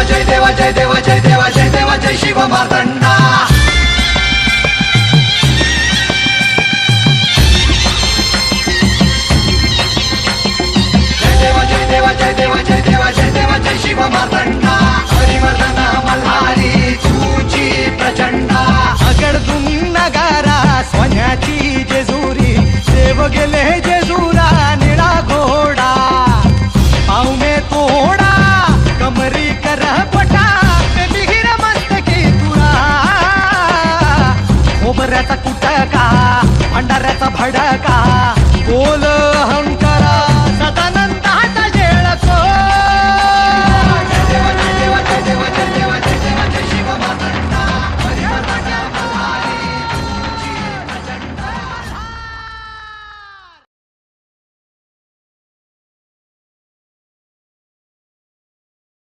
जय देवा जय देवा जय देवा जय देवा जय शिव मार्तंडा जय देवा जय देवा जय देवा जय देवा जय देवा जय शिव मार्तंडा हरिवर्धन मल्हारी चूची प्रचंडा अगडदुम नगारा सोन्याची जेजुरी देव गेले